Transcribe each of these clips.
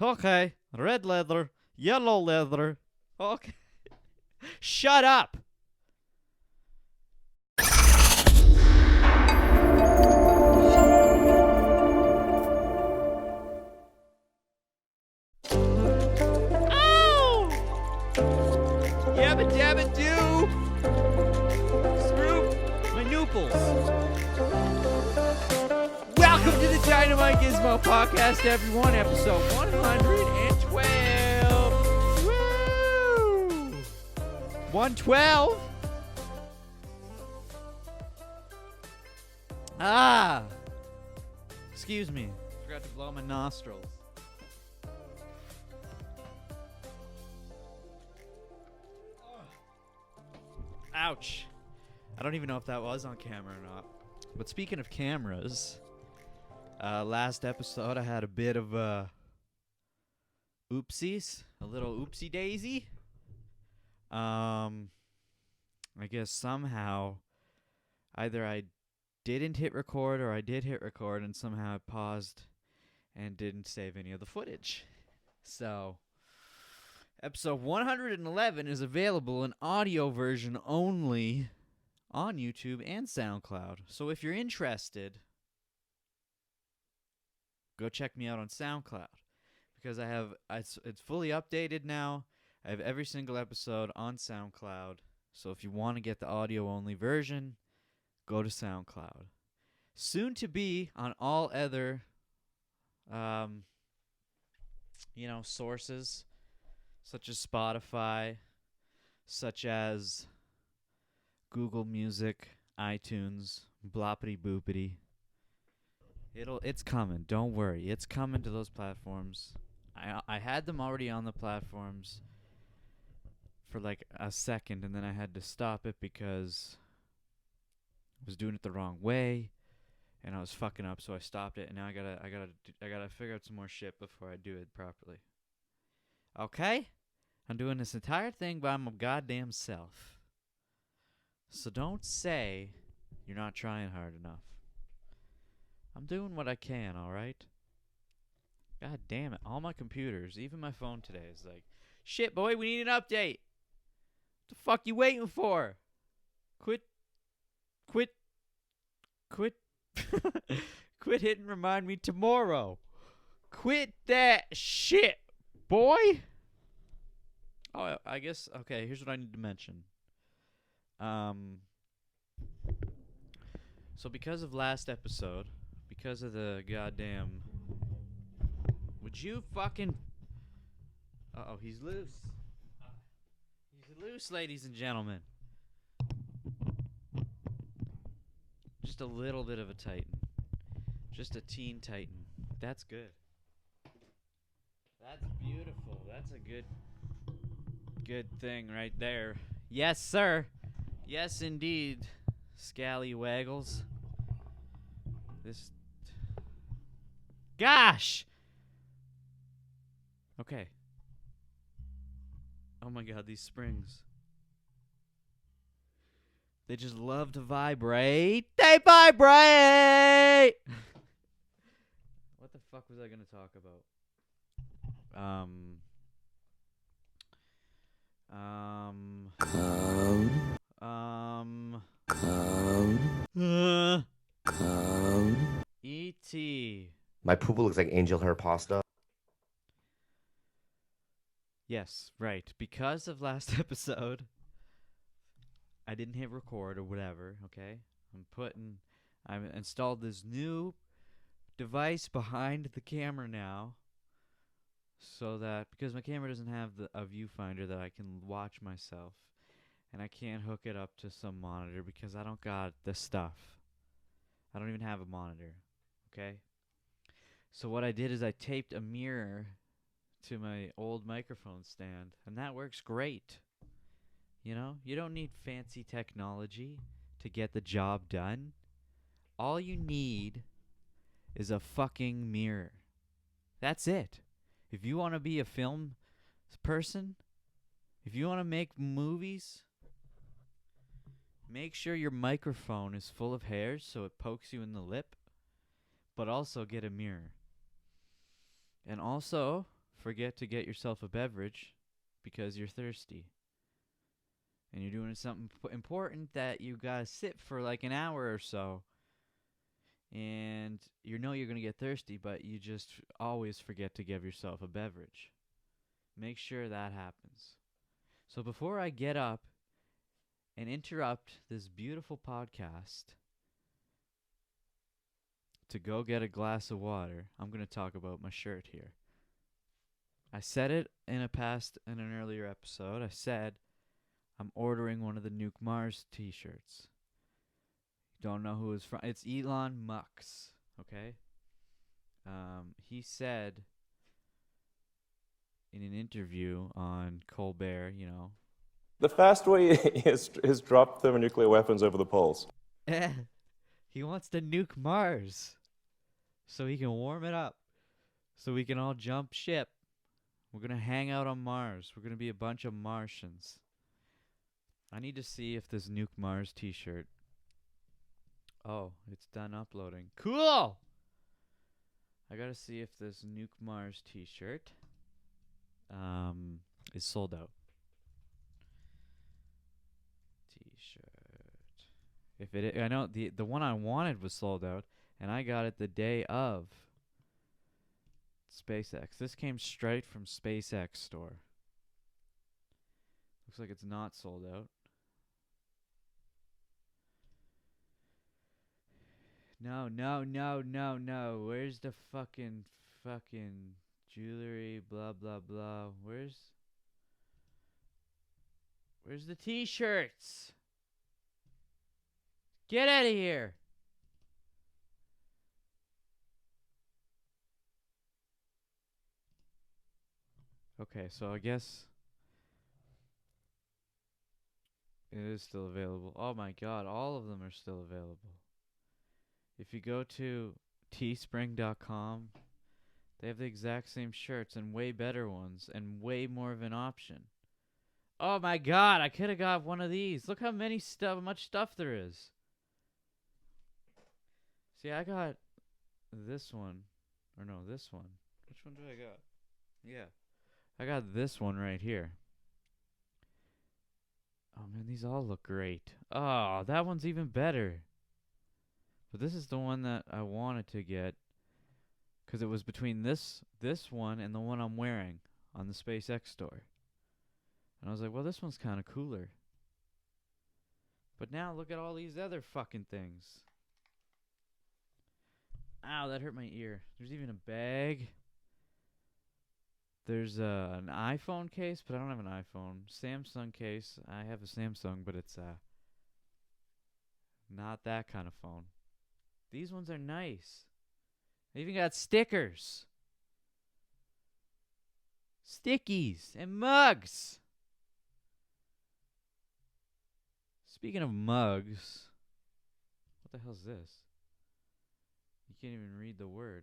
Okay. Red leather. Yellow leather. Okay. Shut up. Ow! Yabba dabba doo! Screw my nooples. Welcome to the DynamiteGizmo podcast, everyone. Episode 112. Woo! 112? Ah! Excuse me. Forgot to blow my nostrils. Ouch. I don't even know if that was on camera or not. But speaking of cameras, last episode I had a bit of oopsies. A little oopsie daisy. I guess somehow either I didn't hit record or I did hit record and somehow I paused and didn't save any of the footage. So episode 111 is available in audio version only on YouTube and SoundCloud. So if you're interested, go check me out on SoundCloud because it's fully updated now. I have every single episode on SoundCloud. So if you want to get the audio only version, go to SoundCloud. Soon to be on all other sources such as Spotify, such as Google Music, iTunes, bloppity boopity. It's coming. Don't worry. It's coming to those platforms. I had them already on the platforms for like a second, and then I had to stop it because I was doing it the wrong way, and I was fucking up. So I stopped it, and now I gotta figure out some more shit before I do it properly. Okay, I'm doing this entire thing by my goddamn self. So don't say you're not trying hard enough. I'm doing what I can, alright? God damn it. All my computers, even my phone today, is like, shit, boy, we need an update. What the fuck you waiting for? Quit. Quit hitting remind me tomorrow. Quit that shit, boy. Oh, I guess, okay, here's what I need to mention. So because of last episode, because of the goddamn... Would you fucking... Uh-oh, he's loose. He's loose, ladies and gentlemen. Just a little bit of a titan. Just a teen titan. That's good. That's beautiful. That's a good thing right there. Yes, sir. Yes, indeed. Scallywaggles. This... Gosh! Okay. Oh my god, these springs. They just love to vibrate. They vibrate! What the fuck was I gonna talk about? E.T. My poo looks like angel hair pasta. Yes, right. Because of last episode, I didn't hit record or whatever, okay? I've installed this new device behind the camera now so that, because my camera doesn't have a viewfinder that I can watch myself, and I can't hook it up to some monitor because I don't got the stuff. I don't even have a monitor, okay? So what I did is I taped a mirror to my old microphone stand, and that works great. You know, you don't need fancy technology to get the job done. All you need is a fucking mirror. That's it. If you want to be a film person, if you want to make movies, make sure your microphone is full of hairs so it pokes you in the lip, but also get a mirror. And also, forget to get yourself a beverage because you're thirsty. And you're doing something important that you gotta sit for like an hour or so. And you know you're gonna get thirsty, but you just always forget to give yourself a beverage. Make sure that happens. So before I get up and interrupt this beautiful podcast to go get a glass of water, I'm going to talk about my shirt here. I said it in an earlier episode. I said I'm ordering one of the Nuke Mars t-shirts. Don't know who it's from. It's Elon Musk, okay? He said in an interview on Colbert, The fast way is drop thermonuclear weapons over the poles. he wants to nuke Mars so he can warm it up, so we can all jump ship. We're going to hang out on Mars. We're going to be a bunch of Martians. I need to see if this Nuke Mars t-shirt... Oh, it's done uploading. Cool! I got to see if this Nuke Mars t-shirt is sold out. T-shirt. If it, I know the one I wanted was sold out, and I got it the day of SpaceX. This came straight from SpaceX store. Looks like it's not sold out. No. Where's the fucking jewelry? Blah blah blah. Where's the t-shirts? Get out of here. Okay, so I guess it is still available. Oh my god, all of them are still available. If you go to teespring.com, they have the exact same shirts and way better ones and way more of an option. Oh my god, I could have got one of these. Look how much stuff there is. See, I got this one. Or no, this one. Which one do I got? Yeah. I got this one right here. Oh man, these all look great. Oh, that one's even better. But this is the one that I wanted to get, because it was between this one and the one I'm wearing on the SpaceX store. And I was like, well, this one's kind of cooler. But now look at all these other fucking things. Ow, that hurt my ear. There's even a bag. There's an iPhone case, but I don't have an iPhone. Samsung case. I have a Samsung, but it's not that kind of phone. These ones are nice. They even got stickers. Stickies and mugs. Speaking of mugs, what the hell's this? You can't even read the word.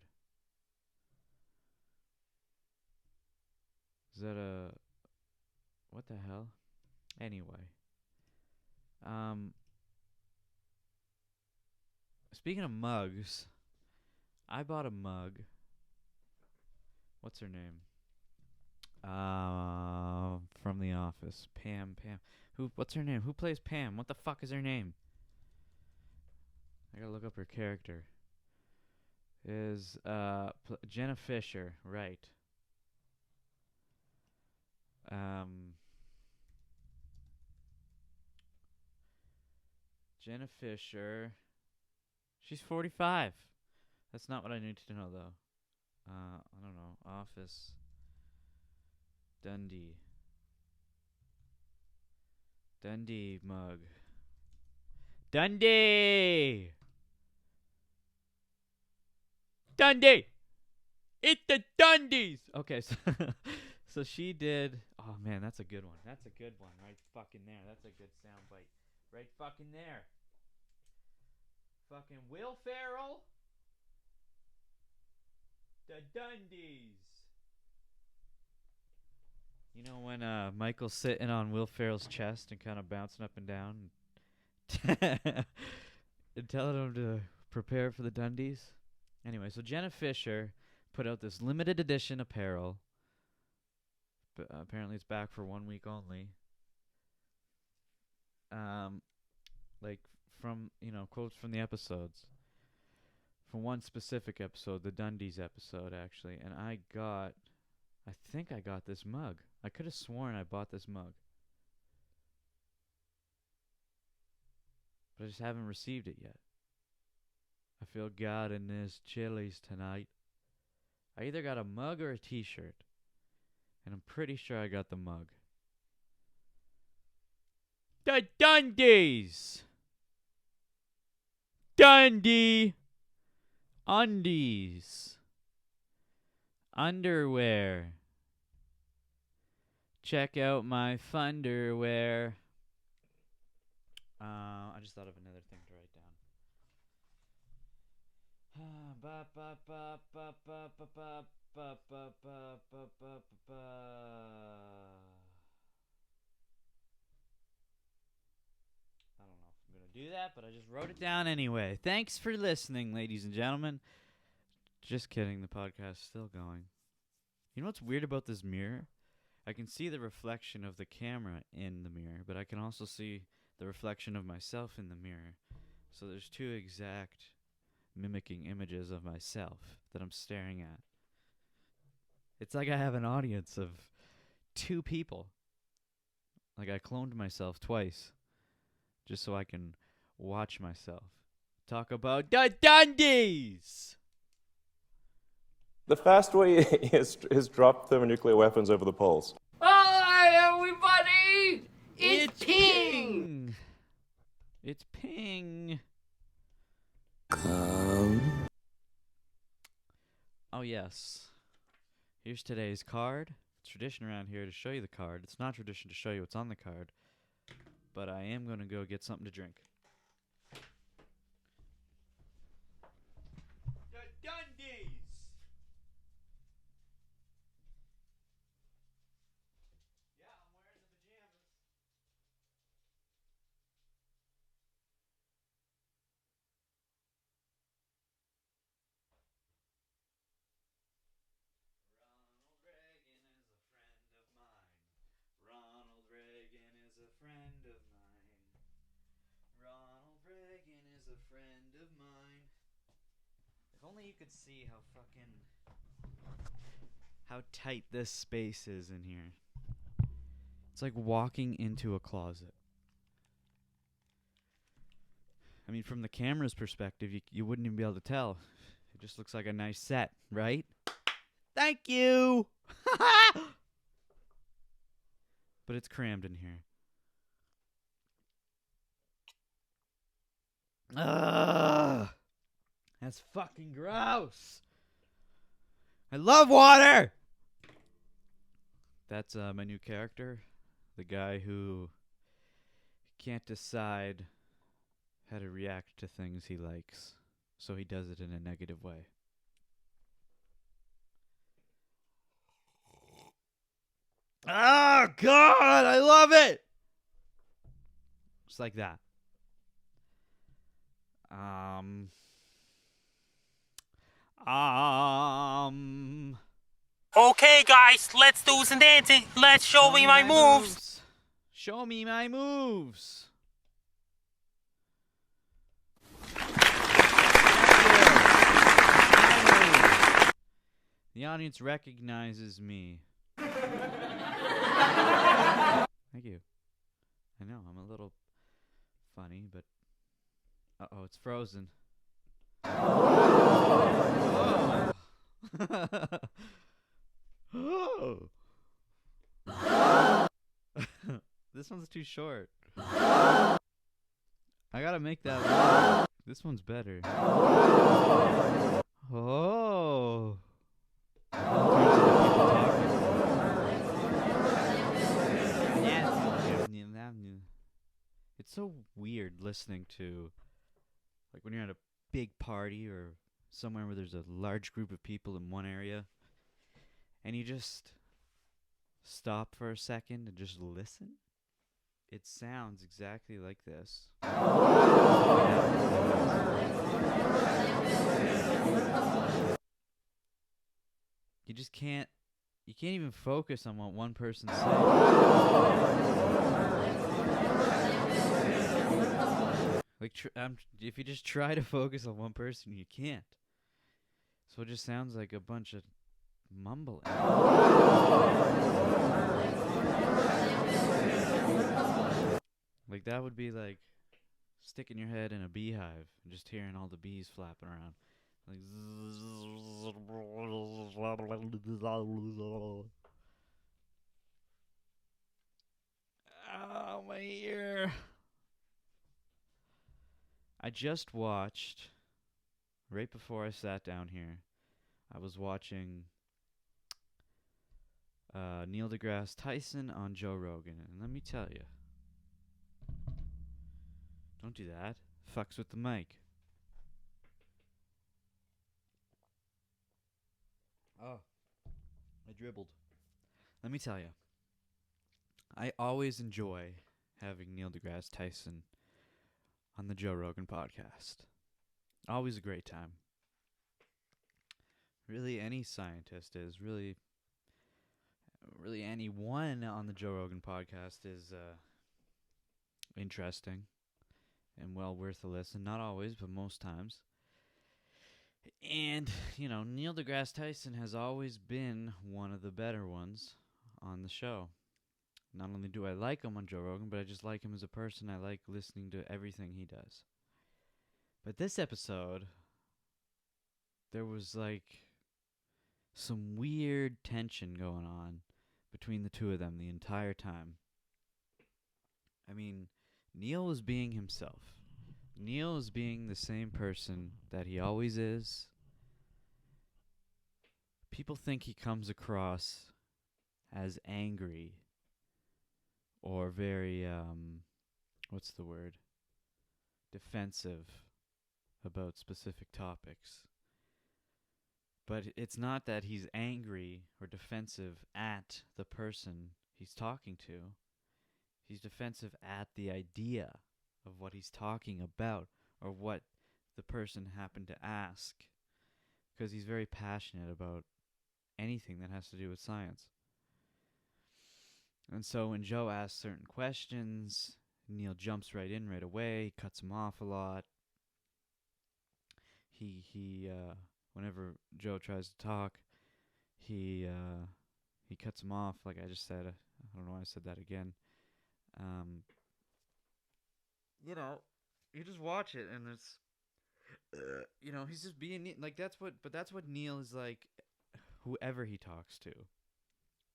Is that a... What the hell? Anyway. Speaking of mugs, I bought a mug. What's her name? From The Office. Pam. What's her name? Who plays Pam? What the fuck is her name? I gotta look up her character. Is Jenna Fisher, right? Jenna Fisher. She's 45. That's not what I need to know, though. I don't know. Office. Dundee mug. Dundee! It's the Dundies! Okay, so she did... Oh, man, that's a good one. That's a good one. Right fucking there. That's a good soundbite. Right fucking there. Fucking Will Ferrell. The Dundies. You know when Michael's sitting on Will Ferrell's chest and kind of bouncing up and down and telling him to prepare for the Dundies? Anyway, so Jenna Fisher put out this limited edition apparel apparently it's back for 1 week only. Like from quotes from the episodes. From one specific episode, the Dundies episode actually, and I think I got this mug. I could have sworn I bought this mug, but I just haven't received it yet. I feel God in this Chili's tonight. I either got a mug or a t-shirt, and I'm pretty sure I got the mug. The Dundies! Dundee! Undies. Underwear. Check out my funderwear. I just thought of another thing to write down. I don't know if I'm going to do that, but I just wrote it down anyway. Thanks for listening, ladies and gentlemen. Just kidding, the podcast's still going. You know what's weird about this mirror? I can see the reflection of the camera in the mirror, but I can also see the reflection of myself in the mirror. So there's two exact mimicking images of myself that I'm staring at. It's like I have an audience of two people. Like I cloned myself twice just so I can watch myself talk about the Dundies! The fast way is drop thermonuclear weapons over the poles. Hi, everybody! It's Ping! It's Ping! Oh, yes. Here's today's card. It's tradition around here to show you the card. It's not tradition to show you what's on the card. But I am going to go get something to drink. The Dundies! Yeah, I'm wearing the pajamas. Ronald Reagan is a friend of mine. Ronald Reagan is a friend of mine. Ronald Reagan is a friend of mine. If only you could see how tight this space is in here. It's like walking into a closet. I mean, from the camera's perspective, you wouldn't even be able to tell. It just looks like a nice set, right? Thank you! But it's crammed in here. Ugh! That's fucking gross! I love water! That's my new character. The guy who can't decide how to react to things he likes. So he does it in a negative way. Oh, God! I love it! Just like that. Okay, guys, let's do some dancing. Let's show me my moves. Show me my moves. The audience recognizes me. Thank you. I know, I'm a little funny, but... Uh-oh, it's frozen. Oh. Oh. This one's too short. I gotta make that long. This one's better. Oh. It's so weird listening to, like, when you're at a big party or somewhere where there's a large group of people in one area, and you just stop for a second and just listen. It sounds exactly like this. You just can't you can't even focus on what one person said. Like, if you just try to focus on one person, you can't. So it just sounds like a bunch of mumbling. Like, that would be like sticking your head in a beehive and just hearing all the bees flapping around. Like, oh, my ear. I just watched, right before I sat down here, I was watching Neil deGrasse Tyson on Joe Rogan. And let me tell you, don't do that. Fucks with the mic. Oh, I dribbled. Let me tell you, I always enjoy having Neil deGrasse Tyson on the Joe Rogan podcast. Always a great time. Really, any scientist is really anyone on the Joe Rogan podcast is interesting and well worth a listen. Not always, but most times. And, Neil deGrasse Tyson has always been one of the better ones on the show. Not only do I like him on Joe Rogan, but I just like him as a person. I like listening to everything he does. But this episode, there was like some weird tension going on between the two of them the entire time. I mean, Neil was being himself. Neil is being the same person that he always is. People think he comes across as angry or very, what's the word? Defensive about specific topics. But it's not that he's angry or defensive at the person he's talking to. He's defensive at the idea of what he's talking about or what the person happened to ask. Because he's very passionate about anything that has to do with science. And so when Joe asks certain questions, Neil jumps right in right away, cuts him off a lot. He whenever Joe tries to talk, he cuts him off, like I just said. I don't know why I said that again. You just watch it and it's, he's just being like that's what Neil is like. Whoever he talks to,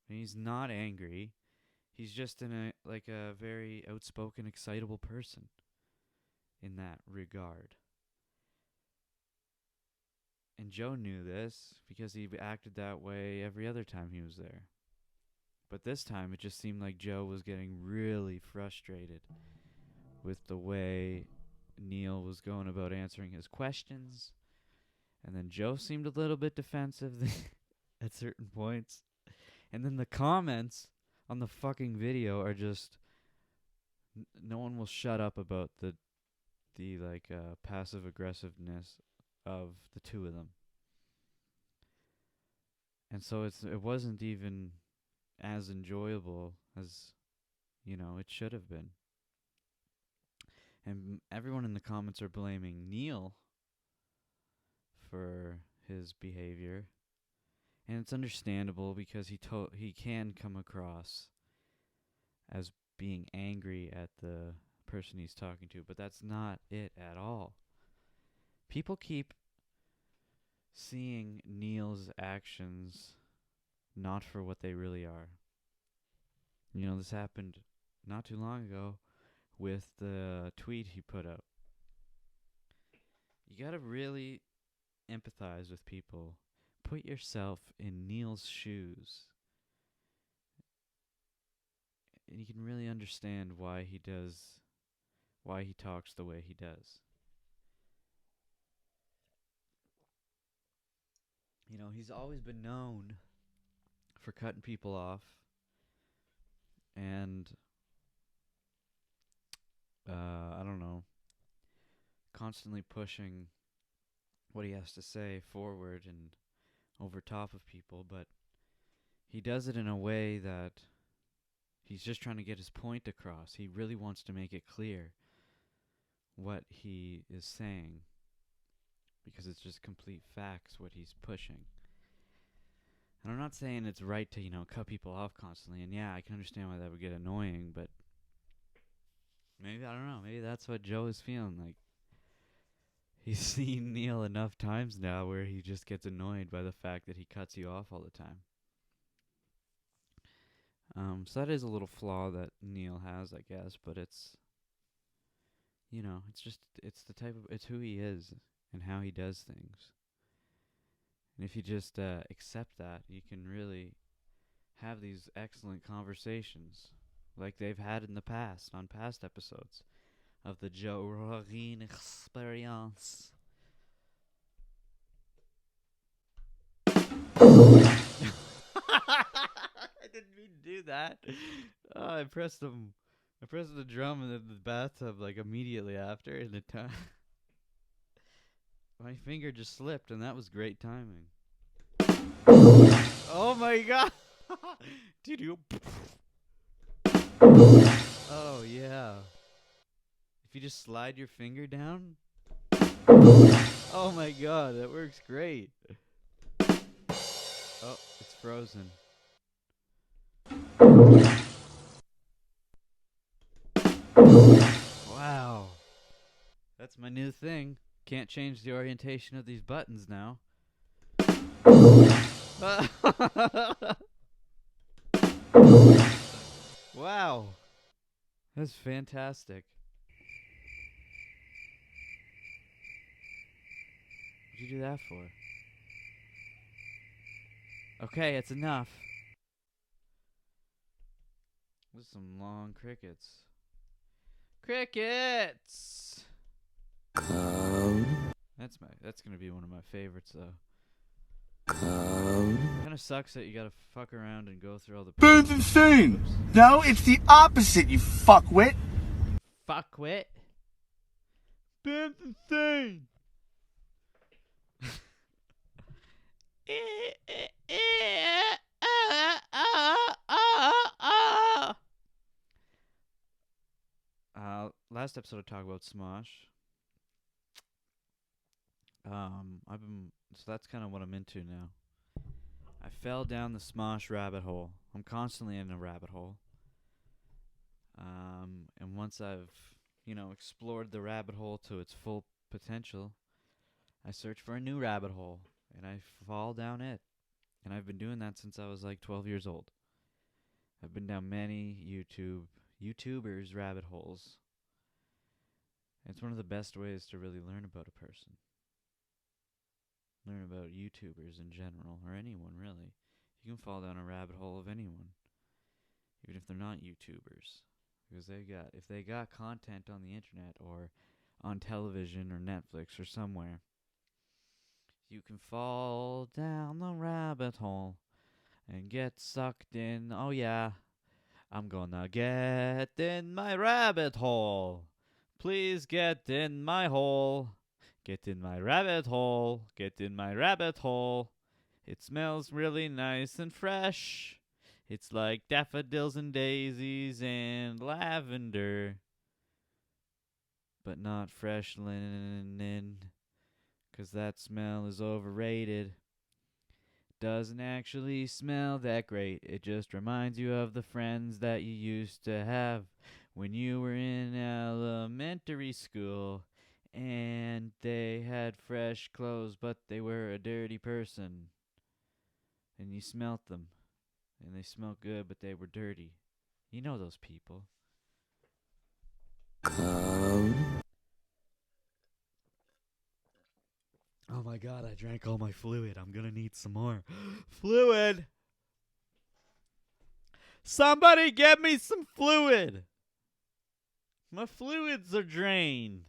and he's not angry. He's just a very outspoken, excitable person in that regard. And Joe knew this because he acted that way every other time he was there. But this time it just seemed like Joe was getting really frustrated with the way Neil was going about answering his questions. And then Joe seemed a little bit defensive at certain points. And then the comments on the fucking video are just no one will shut up about the passive aggressiveness of the two of them. And so it wasn't even as enjoyable as it should have been. And everyone in the comments are blaming Neil for his behavior. And it's understandable because he can come across as being angry at the person he's talking to, but that's not it at all. People keep seeing Neil's actions not for what they really are. This happened not too long ago with the tweet he put out. You gotta really empathize with people. Put yourself in Neil's shoes. And you can really understand why he talks the way he does. He's always been known for cutting people off and I don't know, constantly pushing what he has to say forward and over top of people, but he does it in a way that he's just trying to get his point across. He really wants to make it clear what he is saying, because it's just complete facts what he's pushing. And I'm not saying it's right to, cut people off constantly. And yeah, I can understand why that would get annoying, but maybe, I don't know, maybe that's what Joe is feeling like. He's seen Neil enough times now where he just gets annoyed by the fact that he cuts you off all the time. So that is a little flaw that Neil has, I guess, but it's, it's who he is and how he does things. And if you just accept that, you can really have these excellent conversations like they've had in the past, on past episodes of the Joe Rogan Experience. I didn't mean to do that. I pressed the drum in the bathtub like immediately after, and the time my finger just slipped, and that was great timing. Oh my god! Did you? Oh yeah. If you just slide your finger down. Oh my god, that works great. Oh, it's frozen. Wow. That's my new thing. Can't change the orientation of these buttons now. Wow. That's fantastic. What'd you do that for? Okay, it's enough. There's some long crickets. Crickets! That's gonna be one of my favorites, though. Kinda sucks that you gotta fuck around and go through all the... Burns insane! Oops. No, it's the opposite, you fuckwit! Fuckwit? Burns insane! Last episode I talked about Smosh. So that's kind of what I'm into now. I fell down the Smosh rabbit hole. I'm constantly in a rabbit hole. And once I've, explored the rabbit hole to its full potential, I search for a new rabbit hole, and I fall down it. And I've been doing that since I was like 12 years old. I've been down many YouTubers' rabbit holes. It's one of the best ways to really learn about a person. Learn about YouTubers in general, or anyone really. You can fall down a rabbit hole of anyone, even if they're not YouTubers, because if they got content on the internet or on television or Netflix or somewhere, you can fall down the rabbit hole and get sucked in. Oh yeah, I'm gonna get in my rabbit hole. Please get in my hole. Get in my rabbit hole. Get in my rabbit hole. It smells really nice and fresh. It's like daffodils and daisies and lavender. But not fresh linen, 'cause that smell is overrated. Doesn't actually smell that great. It just reminds you of the friends that you used to have when you were in elementary school, and they had fresh clothes, but they were a dirty person. And you smelt them, and they smelled good, but they were dirty. You know those people. Oh my god, I drank all my fluid. I'm gonna need some more. Fluid! Somebody get me some fluid! My fluids are drained.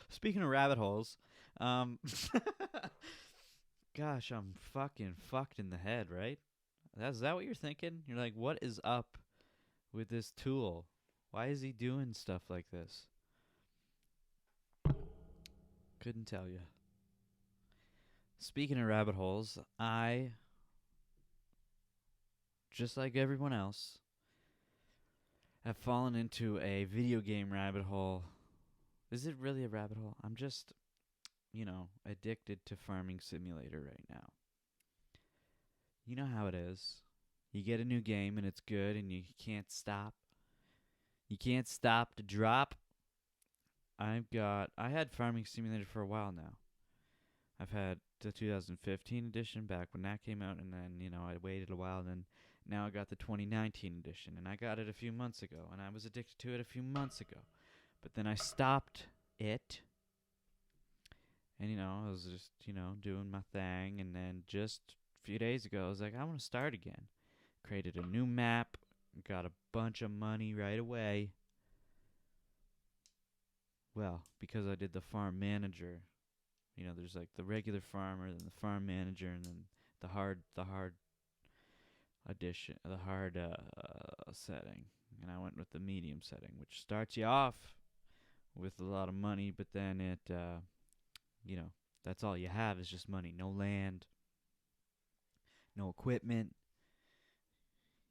Speaking of rabbit holes, gosh, I'm fucking fucked in the head, right? Is that what you're thinking? You're like, what is up with this tool? Why is he doing stuff like this? Couldn't tell you. Speaking of rabbit holes, I, just like everyone else, have fallen into a video game rabbit hole. Is it really a rabbit hole? I'm just, addicted to Farming Simulator right now. You know how it is. You get a new game and it's good and you can't stop. You can't stop to drop. I had Farming Simulator for a while now. I've had the 2015 edition back when that came out, and then, I waited a while, and then now I got the 2019 edition, and I got it a few months ago, and I was addicted to it a few months ago. But then I stopped it, and, I was just, doing my thing, and then just a few days ago, I was like, I want to start again. Created a new map, got a bunch of money right away. Well, because I did the farm manager, there's like the regular farmer, then the farm manager, and then the hard edition, the hard setting. And I went with the medium setting, which starts you off with a lot of money, but then it, that's all you have is just money. No land, no equipment.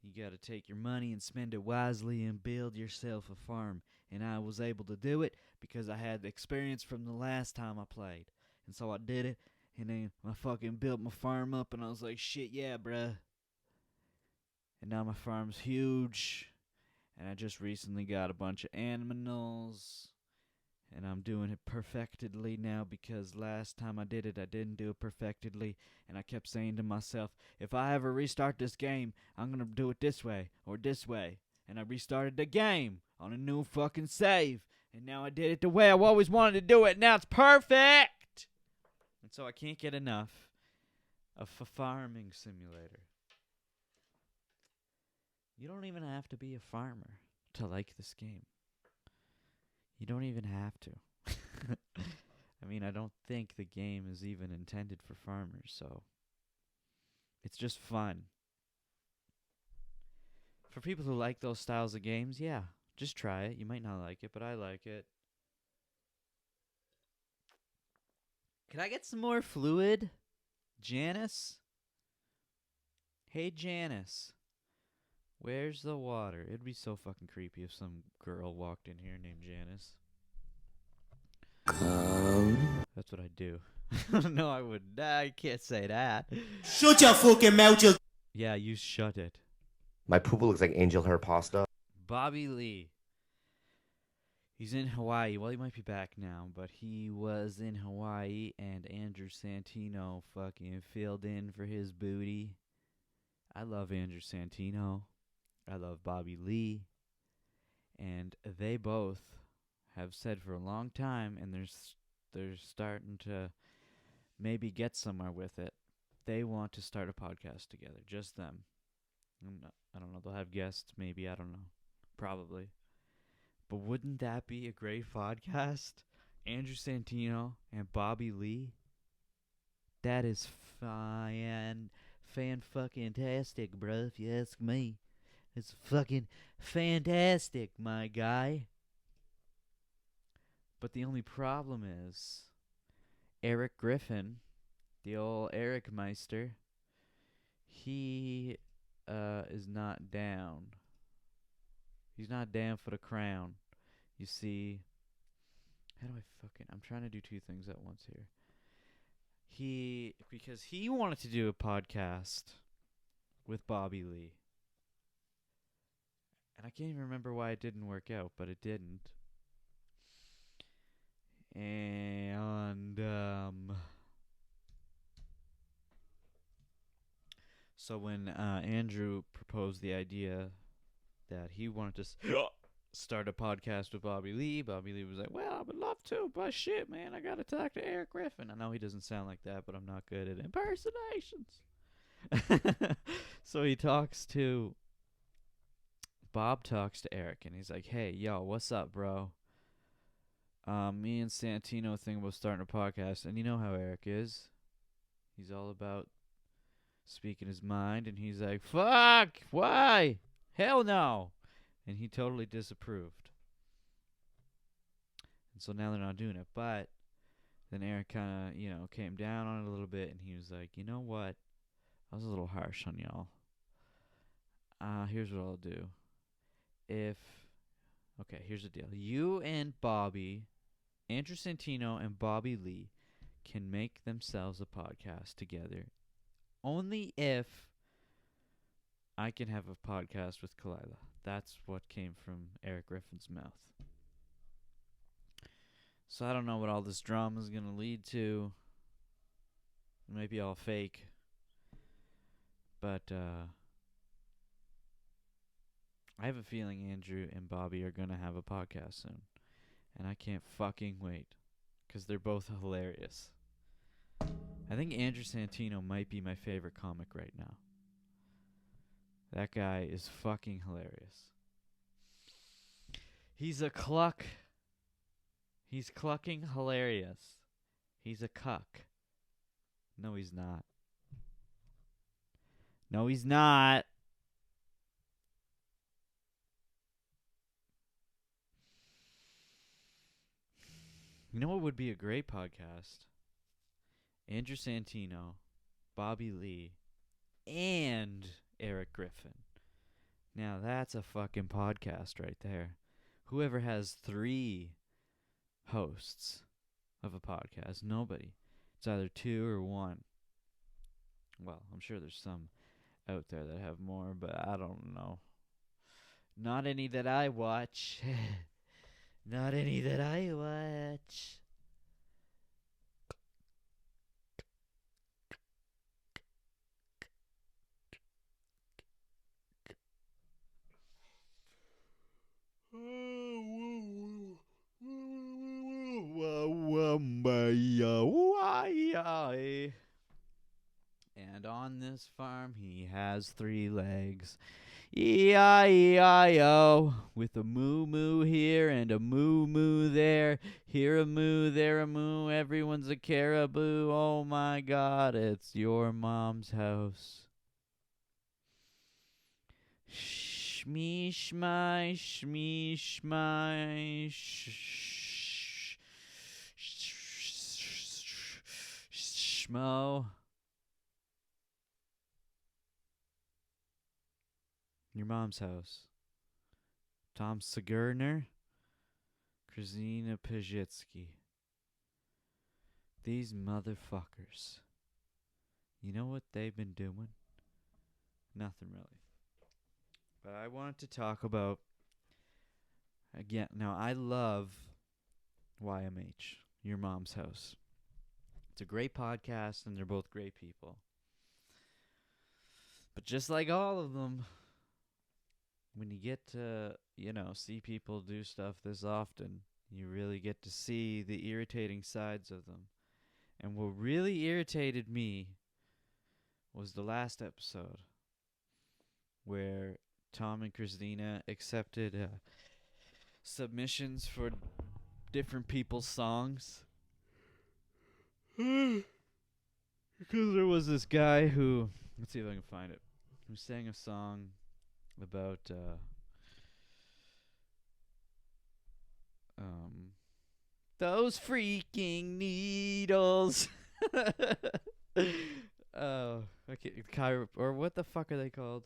You got to take your money and spend it wisely and build yourself a farm. And I was able to do it because I had the experience from the last time I played. And so I did it, and then I fucking built my farm up, and I was like, shit, yeah, bruh. And now my farm's huge, and I just recently got a bunch of animals, and I'm doing it perfectly now because last time I did it, I didn't do it perfectly, and I kept saying to myself, if I ever restart this game, I'm going to do it this way or this way. And I restarted the game on a new fucking save, and now I did it the way I always wanted to do it, now it's perfect! And so I can't get enough of a farming simulator. You don't even have to be a farmer to like this game. You don't even have to. I mean, I don't think the game is even intended for farmers, so it's just fun. For people who like those styles of games, yeah, just try it. You might not like it, but I like it. Can I get some more fluid? Janice? Hey, Janice. Where's the water? It'd be so fucking creepy if some girl walked in here named Janice. That's what I'd do. No, I wouldn't. I can't say that. Shut your fucking mouth, you... Yeah, you shut it. My poo looks like angel hair pasta. Bobby Lee. He's in Hawaii. Well, he might be back now, but he was in Hawaii, and Andrew Santino fucking filled in for his booty. I love Andrew Santino. I love Bobby Lee. And they both have said for a long time, and they're starting to maybe get somewhere with it. They want to start a podcast together, just them. I don't know. They'll have guests, maybe. I don't know. Probably. But wouldn't that be a great podcast? Andrew Santino and Bobby Lee? That is fan-fucking-tastic, bro, if you ask me. It's fucking fantastic, my guy. But the only problem is Eric Griffin, the old Eric Meister, he is not down. He's not down for the crown. You see, I'm trying to do two things at once here. Because he wanted to do a podcast with Bobby Lee. And I can't even remember why it didn't work out, but it didn't. And, so when Andrew proposed the idea that he wanted to start a podcast with Bobby Lee was like, well, I would love to, but shit, man, I gotta talk to Eric Griffin. I know he doesn't sound like that, but I'm not good at impersonations. So Bob talks to Eric, and he's like, hey, yo, what's up, bro? Me and Santino think about starting a podcast, and you know how Eric is. He's all about speaking his mind, and he's like, fuck, why? Hell no. And he totally disapproved. And so now they're not doing it. But Then Eric kind of, came down on it a little bit, and he was like, you know what? I was a little harsh on y'all. Here's what I'll do. Okay, here's the deal. You and Bobby, Andrew Santino and Bobby Lee, can make themselves a podcast together. Only if I can have a podcast with Kalila. That's what came from Eric Griffin's mouth. So I don't know what all this drama is going to lead to. It might be all fake. But I have a feeling Andrew and Bobby are going to have a podcast soon. And I can't fucking wait. Because they're both hilarious. I think Andrew Santino might be my favorite comic right now. That guy is fucking hilarious. He's a cluck. He's clucking hilarious. He's a cuck. No, he's not. No, he's not. You know what would be a great podcast? Andrew Santino, Bobby Lee, and Eric Griffin. Now that's a fucking podcast right there. Whoever has 3 hosts of a podcast, nobody. It's either 2 or 1. Well, I'm sure there's some out there that have more, but I don't know. Not any that I watch. Not any that I watch. And on this farm he has 3 legs. E-I-E-I-O. With a moo-moo here and a moo-moo there. Here a moo, there a moo. Everyone's a caribou. Oh my God, it's your mom's house. Shmee shmai, shmee shmai, shmo. Your mom's house. Tom Segurner, Krasina Pajitsky. These motherfuckers. You know what they've been doing? Nothing really. But I wanted to talk about, again, now I love YMH, Your Mom's House. It's a great podcast, and they're both great people. But just like all of them, when you get to, see people do stuff this often, you really get to see the irritating sides of them. And what really irritated me was the last episode, where Tom and Christina accepted submissions for different people's songs. Because there was this guy who, let's see if I can find it, who sang a song about those freaking needles. Or what the fuck are they called?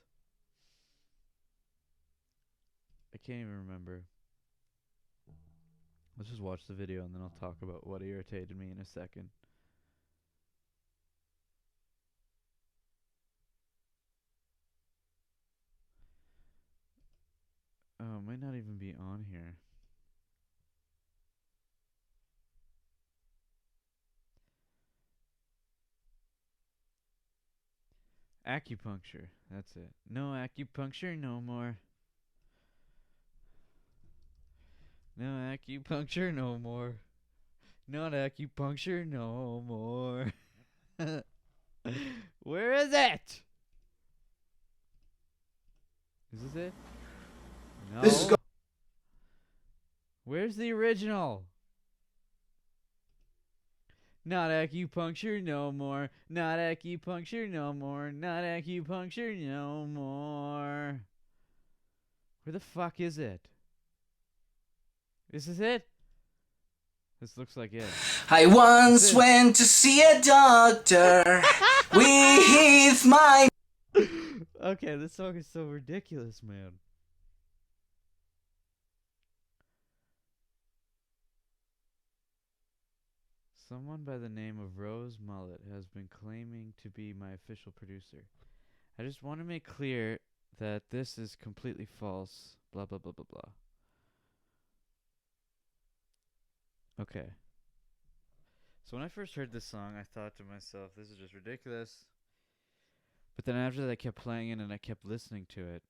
I can't even remember. Let's just watch the video and then I'll talk about what irritated me in a second. Oh, it might not even be on here. Acupuncture. That's it. No acupuncture no more. No acupuncture no more. Not acupuncture no more. Where is it? Is this it? No. This is Where's the original? Not acupuncture no more. Not acupuncture no more. Not acupuncture no more. Where the fuck is it? This is it? This looks like it. I once went to see a doctor with my... Okay, this song is so ridiculous, man. Someone by the name of Rose Mullet has been claiming to be my official producer. I just want to make clear that this is completely false. Blah, blah, blah, blah, blah. Okay. So when I first heard this song, I thought to myself, this is just ridiculous. But then after that, I kept playing it and I kept listening to it.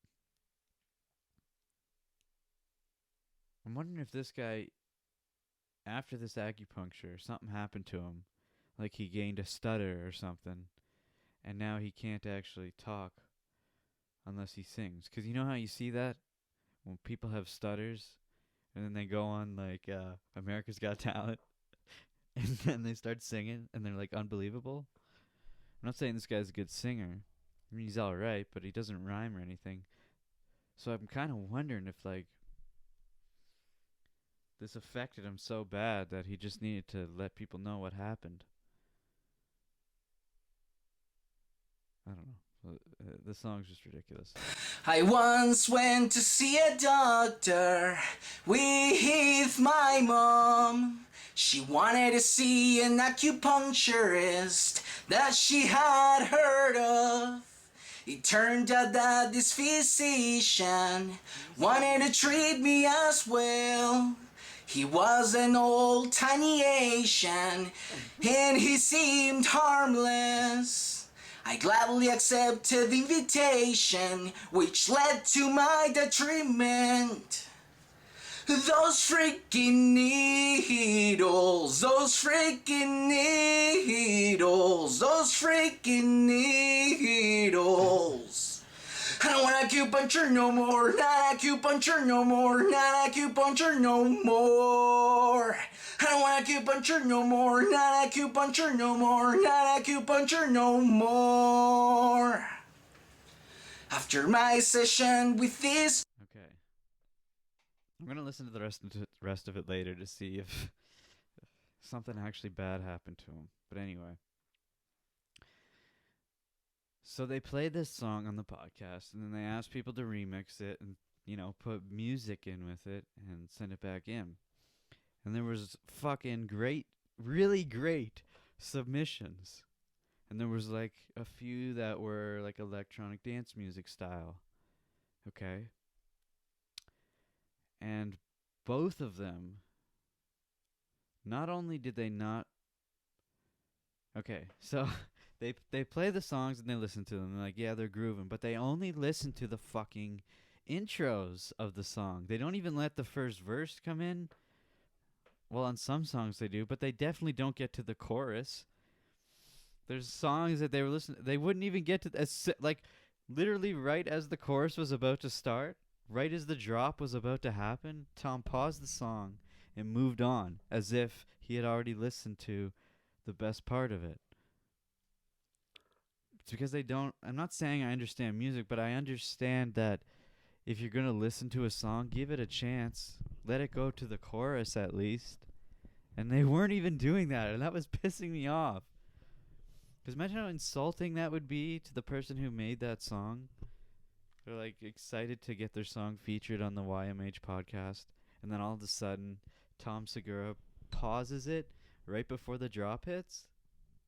I'm wondering if this guy, after this acupuncture, something happened to him. Like he gained a stutter or something. And now he can't actually talk unless he sings. 'Cause you know how you see that? When people have stutters and then they go on like America's Got Talent and then they start singing and they're like unbelievable. I'm not saying this guy's a good singer. I mean, he's alright, but he doesn't rhyme or anything. So I'm kind of wondering if like this affected him so bad that he just needed to let people know what happened. I don't know. The song's just ridiculous. I once went to see a doctor with my mom. She wanted to see an acupuncturist that she had heard of. It turned out that this physician wanted to treat me as well. He was an old tiny Asian and he seemed harmless. I gladly accepted the invitation, which led to my detriment. Those freaking needles, those freaking needles, those freaking needles. I don't want acupuncture no more, not acupuncture no more, not acupuncture no more. I don't want acupuncture no more, not acupuncture no more, not acupuncture no more. After my session with this... Okay. I'm gonna listen to the rest of it later to see if something actually bad happened to him. But anyway. So they played this song on the podcast, and then they asked people to remix it and, you know, put music in with it and send it back in. And there was fucking great, really great submissions. And there was like a few that were like electronic dance music style. Okay? And both of them, not only did they not... Okay, so they play the songs and they listen to them. They're like, yeah, they're grooving. But they only listen to the fucking intros of the song. They don't even let the first verse come in. Well, on some songs they do, but they definitely don't get to the chorus. There's songs that they were listening, they wouldn't even get to like literally right as the chorus was about to start, right as the drop was about to happen, Tom paused the song and moved on as if he had already listened to the best part of it. It's because they don't... I'm not saying I understand music, but I understand that if you're going to listen to a song, give it a chance. Let it go to the chorus at least. And they weren't even doing that, and that was pissing me off. Because imagine how insulting that would be to the person who made that song. They're like excited to get their song featured on the YMH podcast, and then all of a sudden, Tom Segura pauses it right before the drop hits.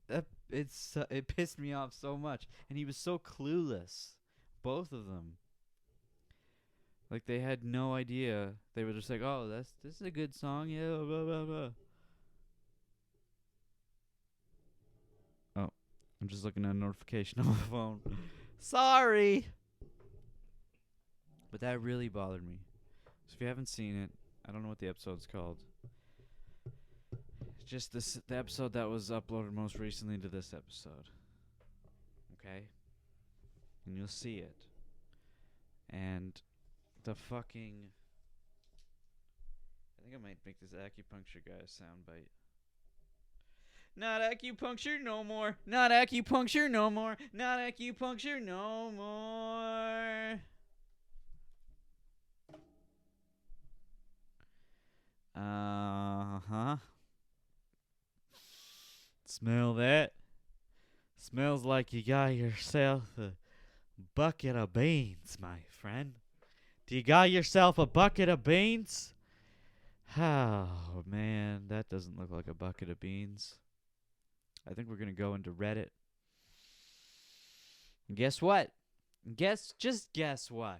It pissed me off so much, and he was so clueless. Both of them. Like they had no idea. They were just like, "Oh, this is a good song, yeah." Blah blah blah. Oh, I'm just looking at a notification on my phone. Sorry. But that really bothered me. So if you haven't seen it, I don't know what the episode's called. It's just the episode that was uploaded most recently to this episode. Okay? And you'll see it. And the fucking... I think I might make this acupuncture guy a soundbite. Not acupuncture no more. Not acupuncture no more. Not acupuncture no more. Uh-huh. Smell that? Smells like you got yourself a bucket of beans, my friend. Do you got yourself a bucket of beans? Oh, man, that doesn't look like a bucket of beans. I think we're going to go into Reddit. And guess what? Just guess what?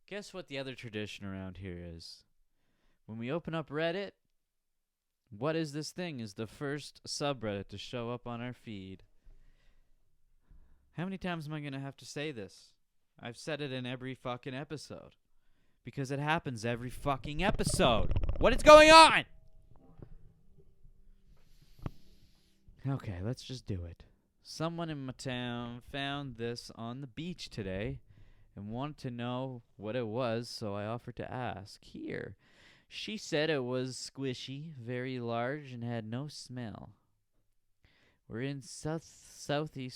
Guess what the other tradition around here is? When we open up Reddit, what is this thing? Is the first subreddit to show up on our feed. How many times am I going to have to say this? I've said it in every fucking episode. Because it happens every fucking episode. What is going on? Okay, let's just do it. Someone in my town found this on the beach today and wanted to know what it was, so I offered to ask. Here. She said it was squishy, very large, and had no smell. We're in southeastern.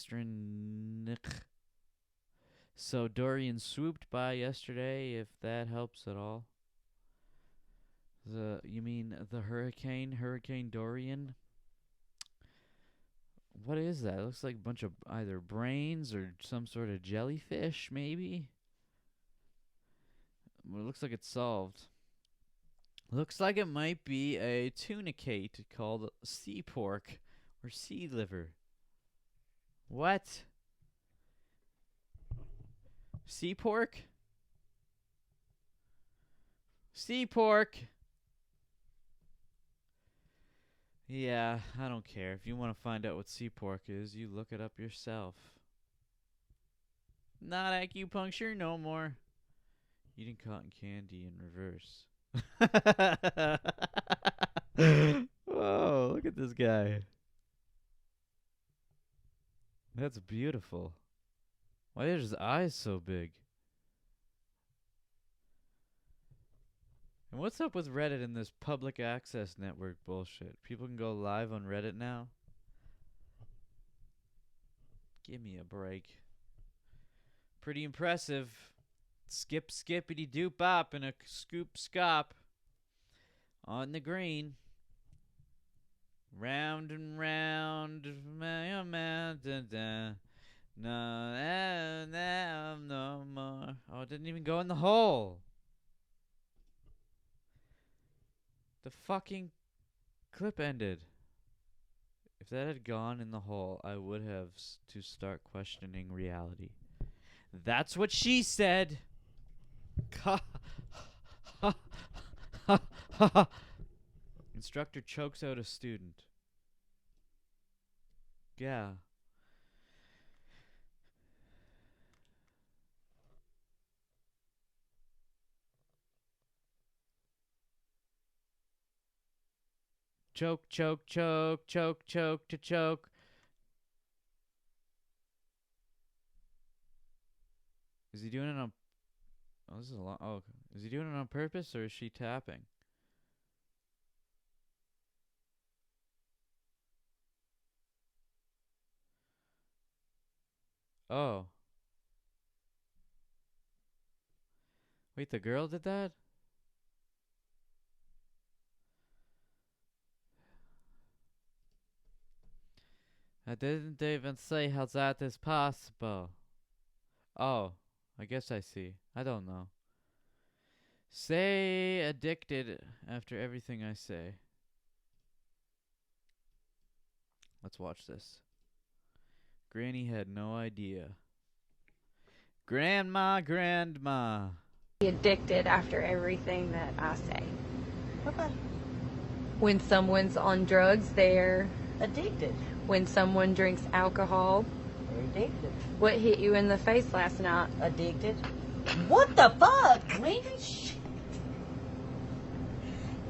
So Dorian swooped by yesterday, if that helps at all. You mean the Hurricane Dorian? What is that? It looks like a bunch of either brains or some sort of jellyfish, maybe? Well, it looks like it's solved. Looks like it might be a tunicate called sea pork or sea liver. What? Sea pork? Sea pork! Yeah, I don't care. If you want to find out what sea pork is, you look it up yourself. Not acupuncture no more. Eating cotton candy in reverse. Whoa, look at this guy. That's beautiful. Why are his eyes so big? And what's up with Reddit and this public access network bullshit? People can go live on Reddit now? Give me a break. Pretty impressive. Skip skippity doop bop and a scoop scop on the green. Round and round, no more. Oh, it didn't even go in the hole. The fucking clip ended. If that had gone in the hole, I would have to start questioning reality. That's what she said. Instructor chokes out a student. Yeah. Choke, choke, choke, choke, choke to choke. Is he doing it on... Oh, this is a lot. Oh, is he doing it on purpose or is she tapping? Oh. Wait, the girl did that? I didn't even say how that is possible. Oh, I guess I see. I don't know. Say addicted after everything I say. Let's watch this. Granny had no idea. Grandma. Addicted after everything that I say. Okay. When someone's on drugs, they're Addicted. when someone drinks alcohol. They're addicted. What hit you in the face last night? Addicted. What the fuck, Lena? Shit.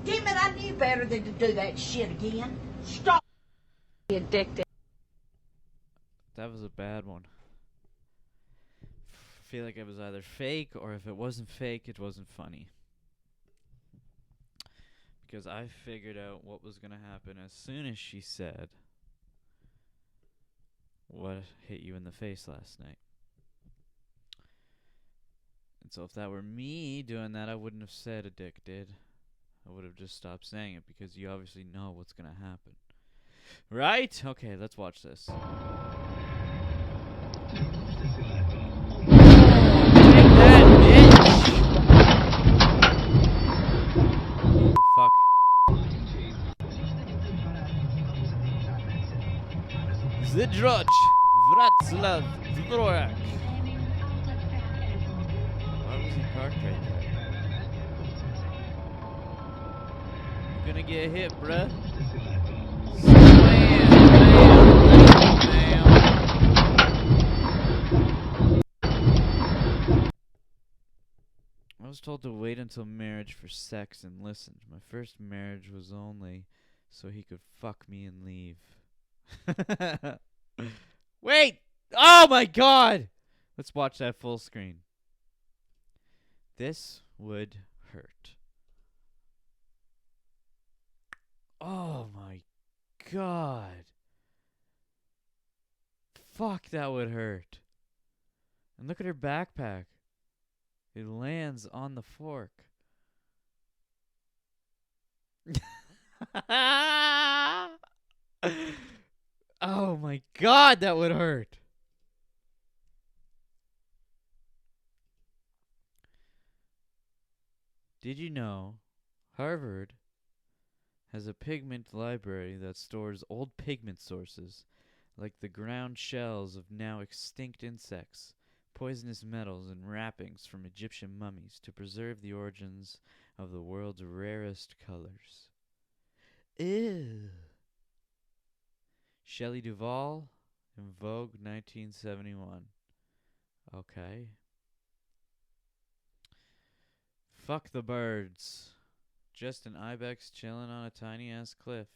Damn it, I knew better than to do that shit again. Stop. Addicted. That was a bad one. Feel like it was either fake, or if it wasn't fake, it wasn't funny. Because I figured out what was going to happen as soon as she said, what hit you in the face last night? And so if that were me doing that, I wouldn't have said addicted. I would have just stopped saying it because you obviously know what's going to happen. Right? Okay, let's watch this. Take that, bitch! Holy fuck. Zidroj, Vratzlav, Dvorak. Why was he parked right there? You're gonna get hit, bruh. I was told to wait until marriage for sex and listen. My first marriage was only so he could fuck me and leave. Wait! Oh my god! Let's watch that full screen. This would hurt. Oh my god. Fuck, that would hurt. And look at her backpack. It lands on the fork. Oh my god, that would hurt. Did you know Harvard has a pigment library that stores old pigment sources like the ground shells of now extinct insects, poisonous metals, and wrappings from Egyptian mummies to preserve the origins of the world's rarest colors? Ew. Shelley Duvall in Vogue 1971. Okay. Fuck the birds. Just an ibex chilling on a tiny ass cliff.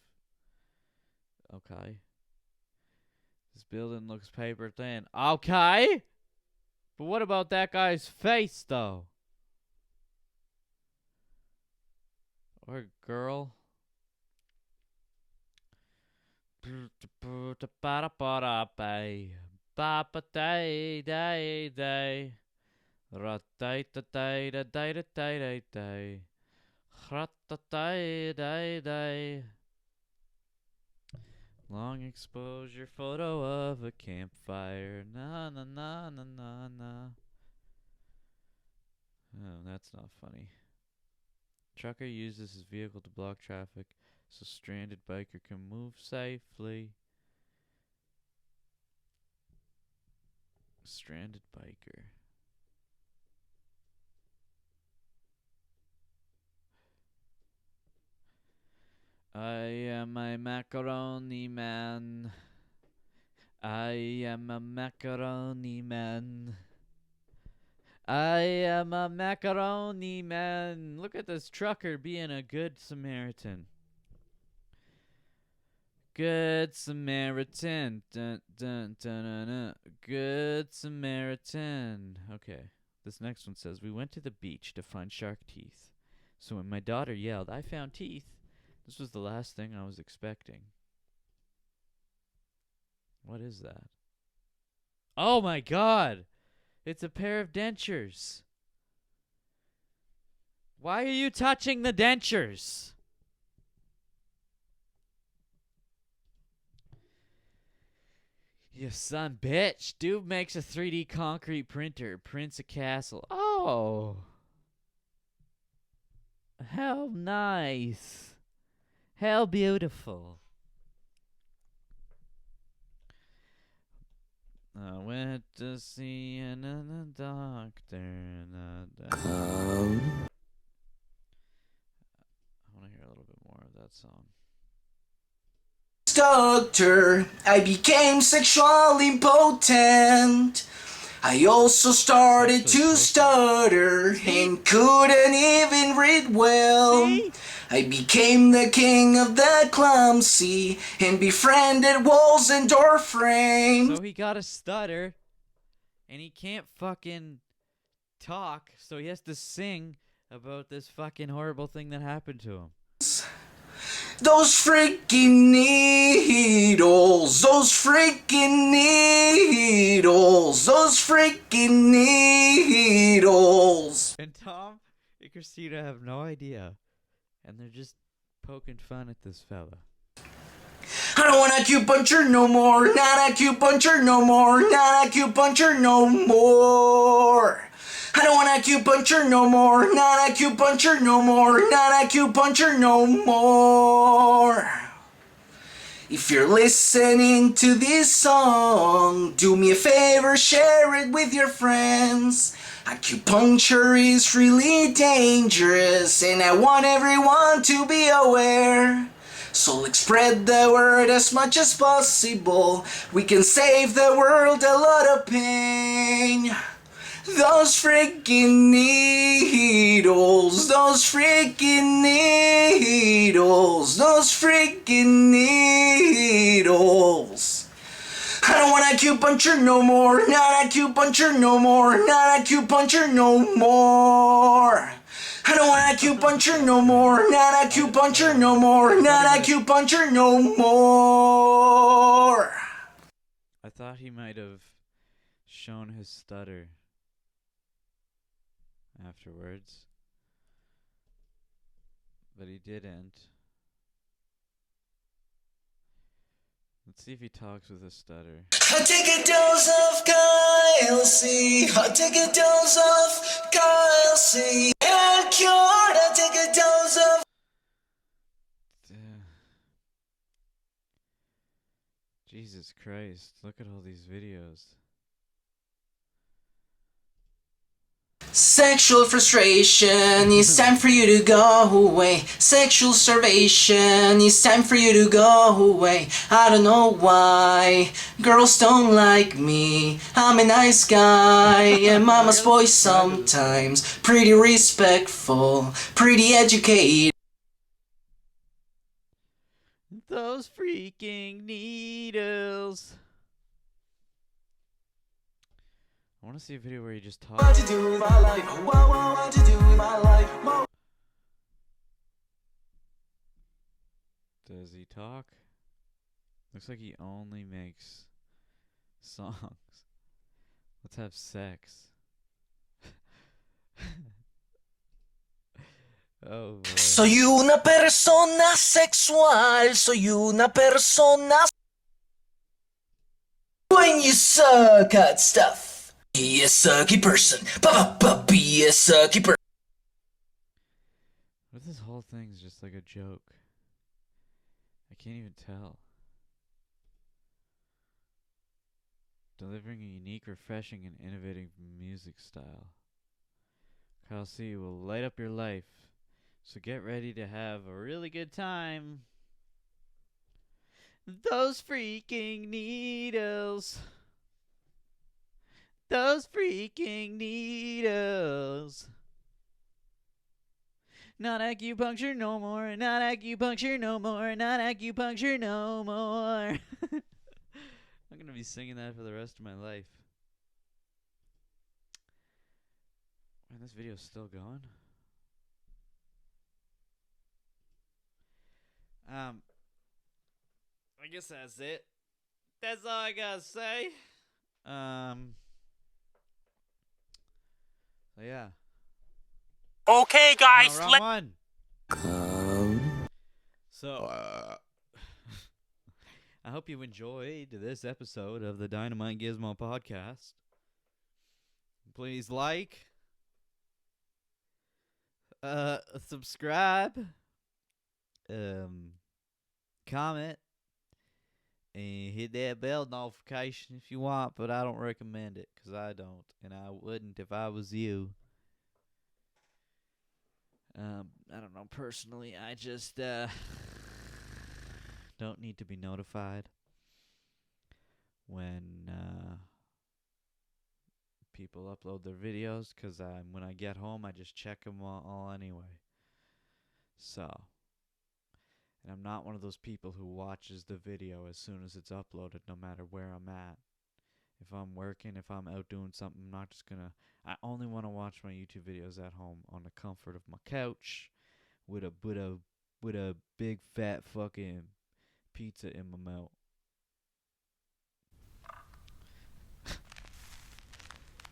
Okay. This building looks paper thin. Okay. But what about that guy's face, though? Or girl? Long exposure photo of a campfire. Na na na na na na. Oh, that's not funny. Trucker uses his vehicle to block traffic so stranded biker can move safely. Stranded biker. I am a macaroni man. I am a macaroni man. I am a macaroni man. Look at this trucker being a good Samaritan. Good Samaritan. Dun, dun, dun, dun, dun. Good Samaritan. Okay. This next one says, we went to the beach to find shark teeth. So when my daughter yelled, I found teeth, this was the last thing I was expecting. What is that? Oh my god! It's a pair of dentures. Why are you touching the dentures? You son bitch. Dude makes a 3D concrete printer. Prints a castle. Oh. How nice. How beautiful. I went to see another doctor. I want to hear a little bit more of that song. Doctor, I became sexually impotent. I also started to stutter and couldn't even read well. See? I became the king of the clumsy and befriended walls and door frames. So he got a stutter, and he can't fucking talk, so he has to sing about this fucking horrible thing that happened to him. Those freaking needles, those freaking needles, those freaking needles. And Tom and Christina have no idea, and they're just poking fun at this fella. I don't want acupuncture no more. Not acupuncture no more. Not acupuncture no more. I don't want acupuncture no more. Not acupuncture no more. Not acupuncture no more. If you're listening to this song, do me a favor, share it with your friends. Acupuncture is really dangerous, and I want everyone to be aware. So let's spread the word as much as possible. We can save the world a lot of pain. Those freaking needles, those freaking needles, those freaking needles. I don't want acupuncture no more, not acupuncture no more, not acupuncture no more. I don't want acupuncture no more, not acupuncture no more, not acupuncture no more. I thought he might have shown his stutter afterwards, but he didn't. Let's see if he talks with a stutter. I take a dose of Kyle C. I take a dose of Kyle C. And cured. I take a dose of. Jesus Christ, look at all these videos. Sexual frustration, it's time for you to go away. Sexual starvation, it's time for you to go away. I don't know why girls don't like me. I'm a nice guy and mama's boy sometimes. Pretty respectful, pretty educated. Those freaking needles. I want to see a video where he just talks. What to do with my life? What to do with my life? Does he talk? Looks like he only makes songs. Let's have sex. Oh boy. Soy una persona sexual. Soy una persona. When you suck at stuff. Be a sucky person. Be a sucky person. What if this whole thing's just like a joke? I can't even tell. Delivering a unique, refreshing, and innovative music style. Kyle C will light up your life. So get ready to have a really good time. Those freaking needles. Those freaking needles. Not acupuncture no more. Not acupuncture no more. Not acupuncture no more. I'm going to be singing that for the rest of my life. Man, this video's still going. I guess that's it. That's all I gotta say. So yeah. Okay, guys, No, wrong one. So I hope you enjoyed this episode of the Dynamite Gizmo podcast. Please like, subscribe, comment, and hit that bell notification if you want, but I don't recommend it because I don't, and I wouldn't if I was you. I don't know, personally, I just don't need to be notified when people upload their videos, because when I get home, I just check them all anyway. So, and I'm not one of those people who watches the video as soon as it's uploaded, no matter where I'm at. If I'm working, if I'm out doing something, I'm not just gonna. I only want to watch my YouTube videos at home on the comfort of my couch, with a big fat fucking pizza in my mouth.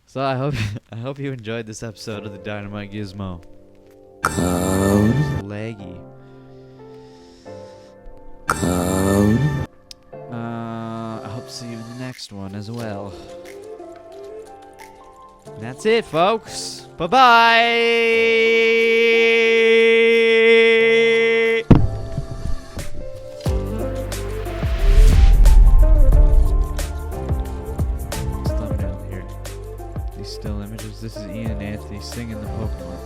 So I hope you enjoyed this episode of the Dynamite Gizmo. Laggy. next one as well. And that's it, folks. Bye-bye. Thumbnail here. These still images. This is Ian and Anthony singing the Pokemon.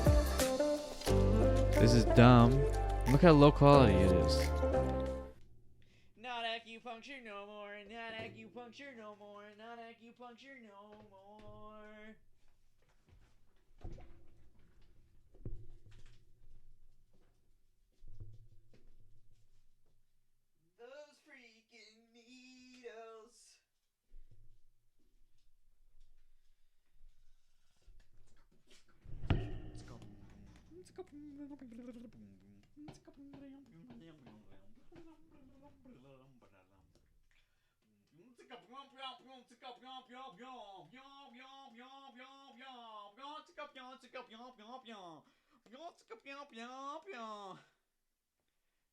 This is dumb. Look how low quality it is. Not acupuncture no more. Not acupuncture no more. Not acupuncture no more. Those freaking needles.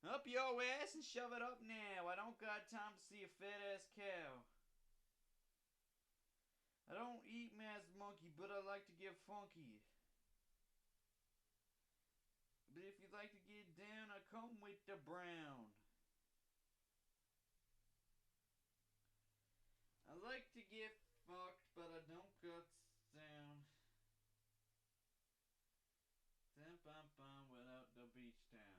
Up your ass and shove it up now. I don't got time to see a fat ass cow. I don't eat masked monkey, but I like to get funky. But if you'd like to get down, I come with the brown. I like to get fucked, but I don't guts down. Without the beach down.